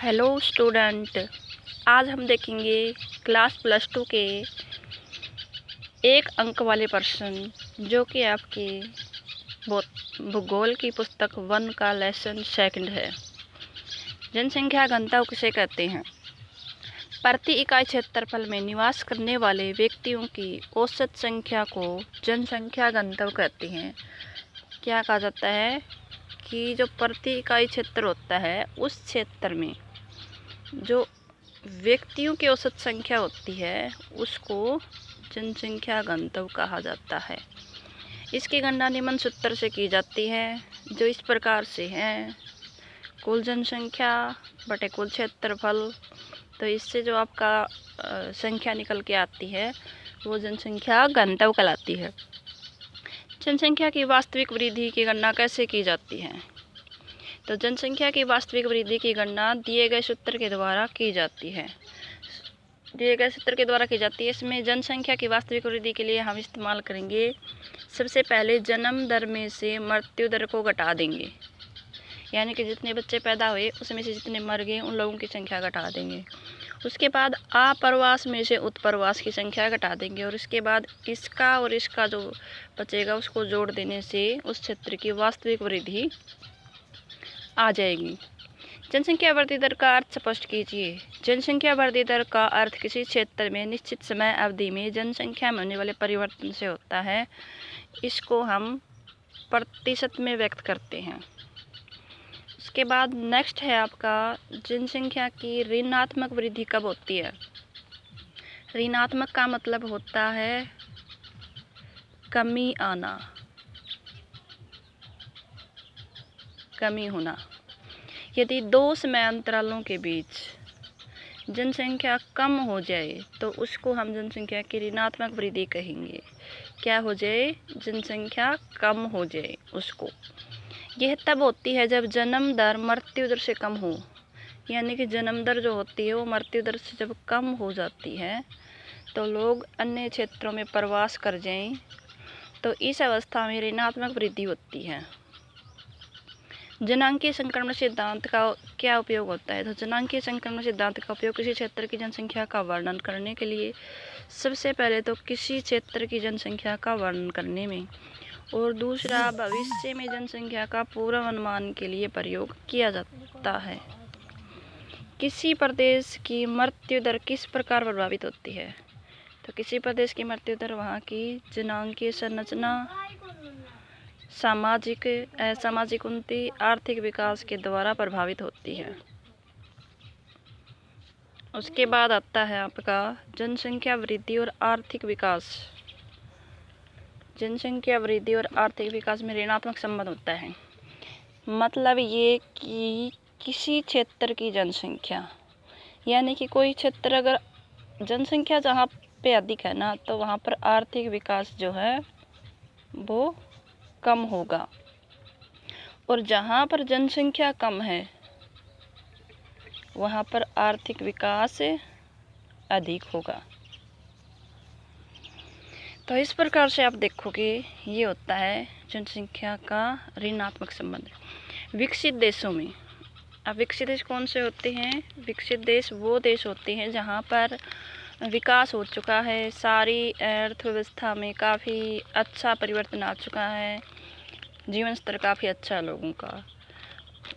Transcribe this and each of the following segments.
Hello student, आज हम देखेंगे क्लास +2 के 1 अंक वाले प्रश्न जो कि आपके भूगोल की पुस्तक 1 का लेसन 2 है। जनसंख्या घनत्व किसे कहते हैं? प्रति इकाई क्षेत्रफल में निवास करने वाले व्यक्तियों की औसत संख्या को जनसंख्या घनत्व कहते हैं। क्या कहा जाता है कि जो प्रति इकाई क्षेत्र होता है उस क्षेत्र में जो व्यक्तियों की औसत संख्या होती है उसको जनसंख्या घनत्व कहा जाता है। इसकी गणना निम्न सूत्र से की जाती है जो इस प्रकार से है: कुल जनसंख्या बटे कुल क्षेत्रफल। तो इससे जो आपका संख्या निकल के आती है वो जनसंख्या घनत्व कहलाती है। जनसंख्या की वास्तविक वृद्धि की गणना कैसे की जाती है? तो जनसंख्या की वास्तविक वृद्धि की गणना दिए गए सूत्र के द्वारा की जाती है। इसमें जनसंख्या की वास्तविक वृद्धि के लिए हम इस्तेमाल करेंगे, सबसे पहले जन्म दर में से मृत्यु दर को घटा देंगे, यानी कि जितने बच्चे पैदा हुए उसमें से जितने मर गए उन लोगों की संख्या घटा देंगे। उसके बाद आप्रवास में से उत्प्रवास की संख्या घटा देंगे और उसके बाद इसका और इसका जो बचेगा उसको जोड़ देने से उस क्षेत्र की वास्तविक वृद्धि आ जाएगी। जनसंख्या वृद्धि दर का अर्थ स्पष्ट कीजिए। जनसंख्या वृद्धि दर का अर्थ किसी क्षेत्र में निश्चित समय अवधि में जनसंख्या में होने वाले परिवर्तन से होता है। इसको हम प्रतिशत में व्यक्त करते हैं। उसके बाद नेक्स्ट है आपका जनसंख्या की ऋणात्मक वृद्धि कब होती है? ऋणात्मक का मतलब होता है कमी आना, कमी होना। यदि 2 समय अंतरालों के बीच जनसंख्या कम हो जाए तो उसको हम जनसंख्या की ऋणात्मक वृद्धि कहेंगे। क्या हो जाए? जनसंख्या कम हो जाए उसको। यह तब होती है जब जन्म दर मृत्यु दर से कम हो, यानी कि जन्म दर जो होती है वो मृत्यु दर से जब कम हो जाती है तो लोग अन्य क्षेत्रों में प्रवास कर जाएं, तो इस अवस्था में ऋणात्मक वृद्धि होती है। जनांकीय संक्रमण सिद्धांत का क्या उपयोग होता है? तो जनांकीय संक्रमण सिद्धांत का उपयोग किसी क्षेत्र की जनसंख्या का वर्णन करने के लिए, सबसे पहले तो किसी क्षेत्र की जनसंख्या का वर्णन करने में, और दूसरा भविष्य में जनसंख्या का पूर्वानुमान के लिए प्रयोग किया जाता है। किसी प्रदेश की मृत्यु दर किस प्रकार प्रभावित होती है? तो किसी प्रदेश की मृत्यु दर वहाँ की जनांकीय संरचना, सामाजिक असामाजिक उन्नति, आर्थिक विकास के द्वारा प्रभावित होती है। उसके बाद आता है आपका जनसंख्या वृद्धि और आर्थिक विकास। जनसंख्या वृद्धि और आर्थिक विकास में ऋणात्मक संबंध होता है। मतलब ये कि किसी क्षेत्र की जनसंख्या, यानी कि कोई क्षेत्र अगर जनसंख्या जहाँ पे अधिक है ना तो वहाँ पर आर्थिक विकास जो है वो कम होगा, और जहाँ पर जनसंख्या कम है वहाँ पर आर्थिक विकास अधिक होगा। तो इस प्रकार से आप देखोगे ये होता है जनसंख्या का ऋणात्मक संबंध। विकसित देशों में, अब विकसित देश कौन से होते हैं? विकसित देश वो देश होते हैं जहाँ पर विकास हो चुका है, सारी अर्थव्यवस्था में काफ़ी अच्छा परिवर्तन आ चुका है, जीवन स्तर काफ़ी अच्छा है लोगों का।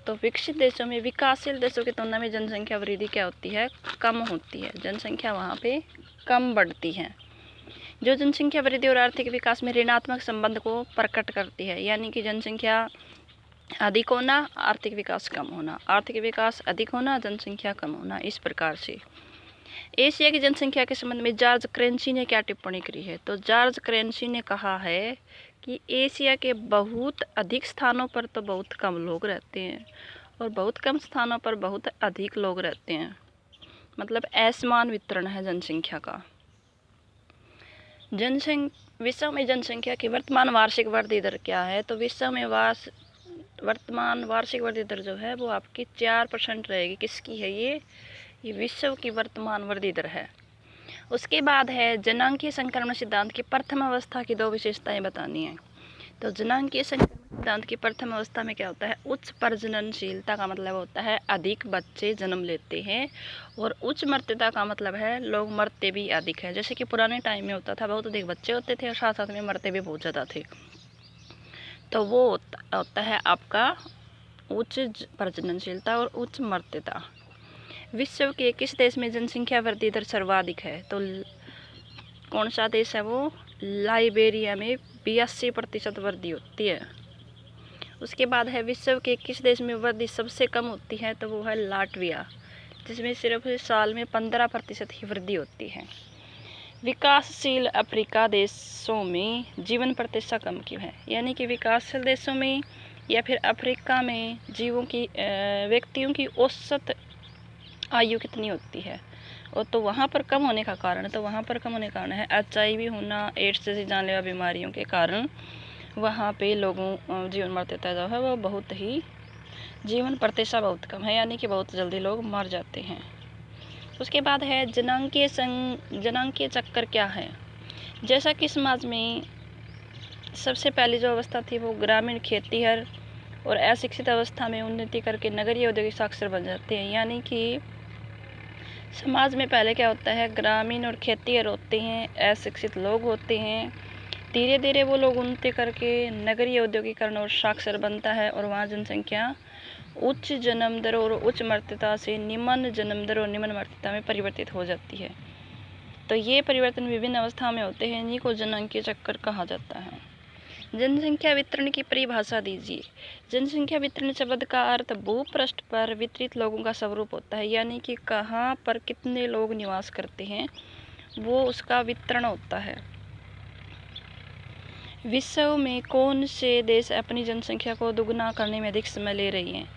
तो विकसित देशों में विकासशील देशों की तुलना में जनसंख्या वृद्धि क्या होती है? कम होती है। जनसंख्या वहाँ पे कम बढ़ती है, जो जनसंख्या वृद्धि और आर्थिक विकास में ऋणात्मक संबंध को प्रकट करती है। यानी कि जनसंख्या अधिक होना, आर्थिक विकास कम होना, आर्थिक विकास अधिक होना, जनसंख्या कम होना, इस प्रकार से। एशिया की जनसंख्या के संबंध में जॉर्ज क्रेन्सी ने क्या टिप्पणी करी है? तो जॉर्ज क्रेन्सी ने कहा है कि एशिया के बहुत अधिक स्थानों पर तो बहुत कम लोग रहते हैं और बहुत कम स्थानों पर बहुत अधिक लोग रहते हैं। मतलब असमान वितरण है जनसंख्या का। विश्व में जनसंख्या की वर्तमान वार्षिक वृद्धि दर क्या है? तो विश्व में वर्तमान वार्षिक वृद्धि दर जो है वो आपकी 4% रहेगी। किसकी है ये विश्व की वर्तमान वृद्धि दर है। उसके बाद है जनांकीय संक्रमण सिद्धांत की प्रथम अवस्था की 2 विशेषताएं बतानी है। तो जनांकीय संक्रमण सिद्धांत की प्रथम अवस्था में क्या होता है, उच्च प्रजननशीलता का मतलब होता है अधिक बच्चे जन्म लेते हैं, और उच्च मृत्यता का मतलब है लोग मरते भी अधिक है। जैसे कि पुराने टाइम में होता था बहुत अधिक बच्चे होते थे और साथ साथ में मरते भी बहुत ज़्यादा थे। तो वो होता है आपका उच्च प्रजननशीलता और उच्च मृत्यता। विश्व के किस देश में जनसंख्या वृद्धि दर सर्वाधिक है, तो कौन सा देश है वो, लाइबेरिया में 82% वृद्धि होती है। उसके बाद है विश्व के किस देश में वृद्धि सबसे कम होती है, तो वो है लाटविया, जिसमें सिर्फ साल में 15% ही वृद्धि होती है। विकासशील अफ्रीका देशों में जीवन प्रतिशत कम क्यों है, यानी कि विकासशील देशों में या फिर अफ्रीका में व्यक्तियों की औसत आयु कितनी होती है, और तो वहाँ पर कम होने का कारण है HIV होना, एड्स जैसी जानलेवा बीमारियों के कारण वहाँ पे लोगों जीवन मृत्यता जो है वो बहुत ही जीवन प्रतिशत बहुत कम है, यानी कि बहुत जल्दी लोग मर जाते हैं। उसके बाद है जनांकीय चक्कर क्या है। जैसा कि समाज में सबसे पहली जो अवस्था थी वो ग्रामीण खेतीहर और अशिक्षित अवस्था में उन्नति करके नगरीय औद्योगिक साक्षर बन जाते हैं, यानी कि समाज में पहले क्या होता है, ग्रामीण और खेतीहर होते हैं, अशिक्षित लोग होते हैं, धीरे धीरे वो लोग उन्नति करके नगरीय औद्योगिकरण और साक्षर बनता है, और वहाँ जनसंख्या उच्च जन्म दर और उच्च मृत्यता से निम्न जन्म दर और निम्न मृत्यता में परिवर्तित हो जाती है। तो ये परिवर्तन विभिन्न अवस्थाओं में होते हैं, इन्हीं को जनांकीय चक्कर कहा जाता है। जनसंख्या वितरण की परिभाषा दीजिए। जनसंख्या वितरण शब्द का अर्थ भूपृष्ठ पर वितरित लोगों का स्वरूप होता है, यानी कि कहाँ पर कितने लोग निवास करते हैं वो उसका वितरण होता है। विश्व में कौन से देश अपनी जनसंख्या को दुगना करने में अधिक समय ले रही हैं,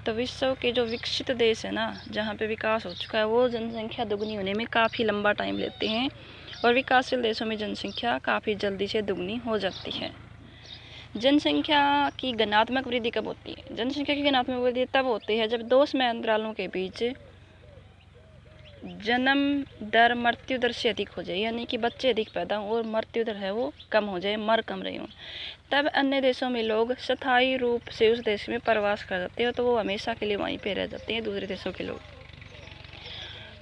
तो विश्व के जो विकसित देश है ना, जहाँ पे विकास हो चुका है, वो जनसंख्या दुगनी होने में काफ़ी लंबा टाइम लेते हैं, और विकासशील देशों में जनसंख्या काफ़ी जल्दी से दुगनी हो जाती है। जनसंख्या की घनात्मक वृद्धि कब होती है, जनसंख्या की घनात्मक वृद्धि तब होती है जब दो समय अंतरालों के बीच जन्म दर मृत्यु दर से अधिक हो जाए, यानी कि बच्चे अधिक पैदा हों और मृत्यु दर है वो कम हो जाए, मर कम रही हों, तब अन्य देशों में लोग स्थायी रूप से उस देश में प्रवास कर जाते हैं, तो वो हमेशा के लिए वहीं पे रह जाते हैं दूसरे देशों के लोग।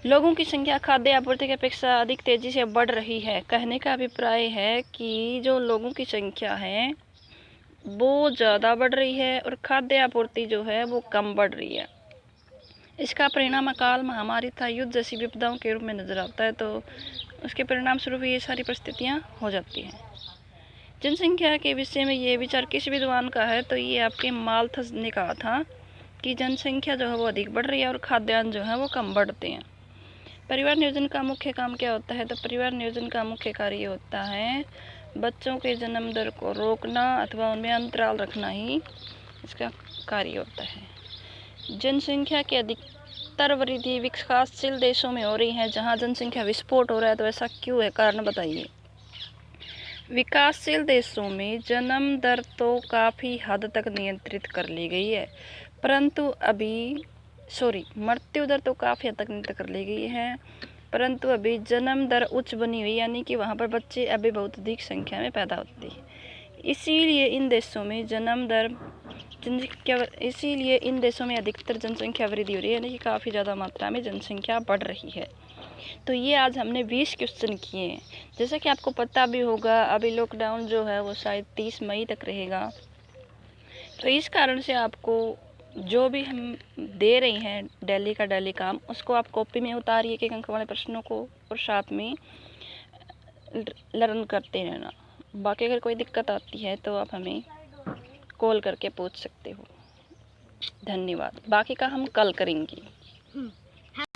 लोगों की संख्या खाद्य आपूर्ति की अपेक्षा अधिक तेजी से बढ़ रही है। कहने का अभिप्राय है कि जो लोगों की संख्या है वो ज़्यादा बढ़ रही है और खाद्य आपूर्ति जो है वो कम बढ़ रही है। इसका परिणाम अकाल, महामारी तथा युद्ध जैसी विपदाओं के रूप में नजर आता है, तो उसके परिणाम स्वरूप ये सारी परिस्थितियाँ हो जाती हैं। जनसंख्या के विषय में ये विचार किस विद्वान का है, तो ये आपके माल्थस ने कहा था कि जनसंख्या जो है वो अधिक बढ़ रही है और खाद्यान्न जो है वो कम बढ़ते हैं। परिवार नियोजन का मुख्य काम क्या होता है, तो परिवार नियोजन का मुख्य कार्य होता है बच्चों के जन्म दर को रोकना अथवा उनमें अंतराल रखना ही इसका कार्य होता है। जनसंख्या की अधिकतर वृद्धि विकासशील देशों में हो रही है, जहां जनसंख्या विस्फोट हो रहा है, तो ऐसा क्यों है, कारण बताइए। विकासशील देशों में जन्म दर तो काफ़ी हद तक नियंत्रित कर ली गई है, परंतु मृत्यु दर तो काफ़ी हद तक नियंत्रित कर ली गई है, परंतु अभी जन्म दर उच्च बनी हुई, यानी कि वहाँ पर बच्चे अभी बहुत अधिक संख्या में पैदा होते हैं। इसीलिए इन देशों में अधिकतर जनसंख्या वृद्धि हो रही है, यानी कि काफ़ी ज़्यादा मात्रा में जनसंख्या बढ़ रही है। तो ये आज हमने 20 क्वेश्चन किए हैं। जैसा कि आपको पता भी होगा अभी लॉकडाउन जो है वो शायद 30 मई तक रहेगा, तो इस कारण से आपको जो भी हम दे रहे हैं डेली का डेली काम, उसको आप कॉपी में उतारिए एक अंक वाले प्रश्नों को, और साथ में लर्न करते रहना। बाकी अगर कोई दिक्कत आती है तो आप हमें कॉल करके पूछ सकते हो। धन्यवाद। बाकी का हम कल करेंगे।